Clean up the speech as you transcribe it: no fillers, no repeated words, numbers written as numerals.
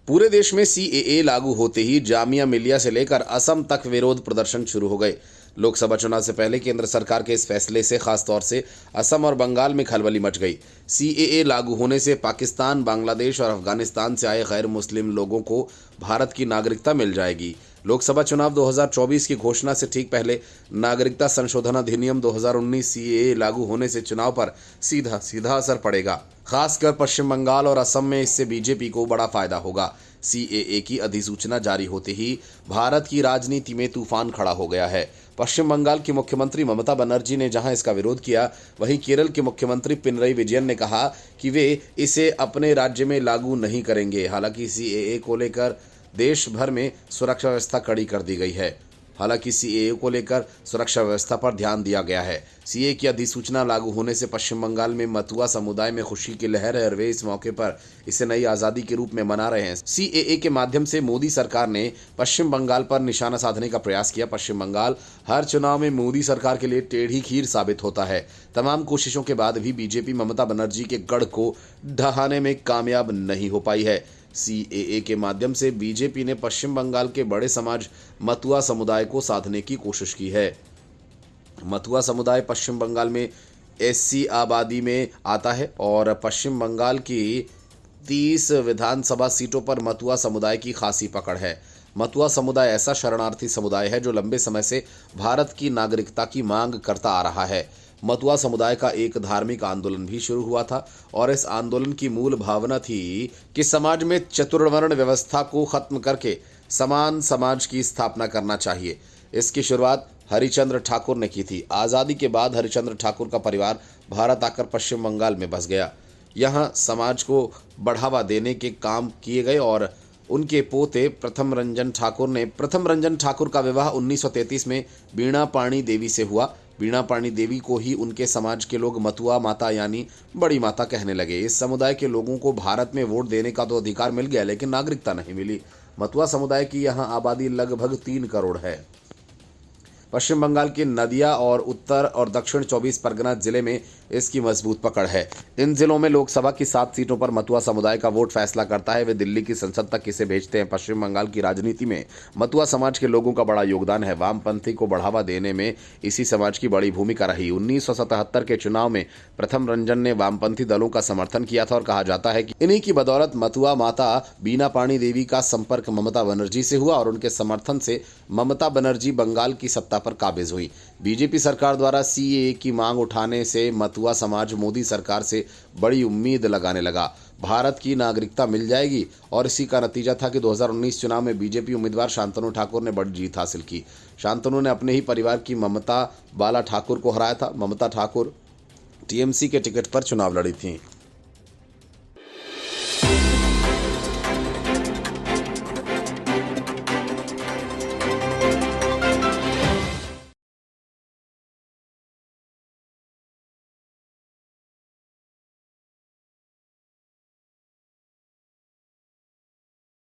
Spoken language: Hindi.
पूरे देश में सीएए लागू होते ही जामिया मिलिया से लेकर असम तक विरोध प्रदर्शन शुरू हो गए। लोकसभा चुनाव से पहले केंद्र सरकार के इस फैसले से खासतौर से असम और बंगाल में खलबली मच गई। सीएए लागू होने से पाकिस्तान, बांग्लादेश और अफगानिस्तान से आए गैर मुस्लिम लोगों को भारत की नागरिकता मिल जाएगी। लोकसभा चुनाव 2024 की घोषणा से ठीक पहले नागरिकता संशोधन अधिनियम 2019 सीएए लागू होने से चुनाव पर सीधा असर पड़ेगा। खासकर पश्चिम बंगाल और असम में इससे बीजेपी को बड़ा फायदा होगा। सीएए की अधिसूचना जारी होते ही भारत की राजनीति में तूफान खड़ा हो गया है। पश्चिम बंगाल की मुख्यमंत्री ममता बनर्जी ने जहां इसका विरोध किया, वहीं केरल के मुख्यमंत्री पिनरई विजयन ने कहा कि वे इसे अपने राज्य में लागू नहीं करेंगे। हालांकि सीएए को लेकर देश भर में सुरक्षा व्यवस्था कड़ी कर दी गई है। हालांकि सीएए को लेकर सुरक्षा व्यवस्था पर ध्यान दिया गया है। सीएए की अधिसूचना लागू होने से पश्चिम बंगाल में मतुआ समुदाय में खुशी की लहर है और वे इस मौके पर इसे नई आज़ादी के रूप में मना रहे हैं। सीएए के माध्यम से मोदी सरकार ने पश्चिम बंगाल पर निशाना साधने का प्रयास किया। पश्चिम बंगाल हर चुनाव में मोदी सरकार के लिए टेढ़ी खीर साबित होता है। तमाम कोशिशों के बाद भी बीजेपी ममता बनर्जी के गढ़ को ढहाने में कामयाब नहीं हो पाई है। सीएए के माध्यम से बीजेपी ने पश्चिम बंगाल के बड़े समाज मतुआ समुदाय को साधने की कोशिश की है। मतुआ समुदाय पश्चिम बंगाल में एससी आबादी में आता है और पश्चिम बंगाल की 30 विधानसभा सीटों पर मतुआ समुदाय की खासी पकड़ है। मतुआ समुदाय ऐसा शरणार्थी समुदाय है जो लंबे समय से भारत की नागरिकता की मांग करता आ रहा है। मतुआ समुदाय का एक धार्मिक आंदोलन भी शुरू हुआ था और इस आंदोलन की मूल भावना थी कि समाज में चतुर्वर्ण व्यवस्था को खत्म करके समान समाज की स्थापना करना चाहिए। इसकी शुरुआत हरिचंद्र ठाकुर ने की थी। आज़ादी के बाद हरिचंद्र ठाकुर का परिवार भारत आकर पश्चिम बंगाल में बस गया। यहाँ समाज को बढ़ावा देने के काम किए गए और उनके पोते प्रथम रंजन ठाकुर का विवाह 1933 में बीणा पाणी देवी से हुआ। बीणा पाणी देवी को ही उनके समाज के लोग मतुआ माता यानी बड़ी माता कहने लगे। इस समुदाय के लोगों को भारत में वोट देने का तो अधिकार मिल गया, लेकिन नागरिकता नहीं मिली। मतुआ समुदाय की यहाँ आबादी लगभग 3 करोड़ है। पश्चिम बंगाल की नदिया और उत्तर और दक्षिण 24 परगना जिले में इसकी मजबूत पकड़ है। इन जिलों में लोकसभा की 7 सीटों पर मतुआ समुदाय का वोट फैसला करता है। वे दिल्ली की संसद तक इसे भेजते हैं। पश्चिम बंगाल की राजनीति में मतुआ समाज के लोगों का बड़ा योगदान है। वामपंथी को बढ़ावा देने में इसी समाज की बड़ी भूमिका रही। 1977 के चुनाव में प्रथम रंजन ने वामपंथी दलों का समर्थन किया था और कहा जाता है कि इन्हीं की बदौलत मतुआ माता बीना पाणी देवी का संपर्क ममता बनर्जी से हुआ और उनके समर्थन से ममता बनर्जी बंगाल की सत्ता पर काबिज हुई। बीजेपी सरकार द्वारा सीएए की मांग उठाने से मतुआ समाज मोदी सरकार से बड़ी उम्मीद लगाने लगा। भारत की नागरिकता मिल जाएगी और इसी का नतीजा था कि 2019 चुनाव में बीजेपी उम्मीदवार शांतनु ठाकुर ने बड़ी जीत हासिल की। शांतनु ने अपने ही परिवार की ममता बाला ठाकुर को हराया था। ममता ठाकुर टीएमसी के टिकट पर चुनाव लड़ी थी।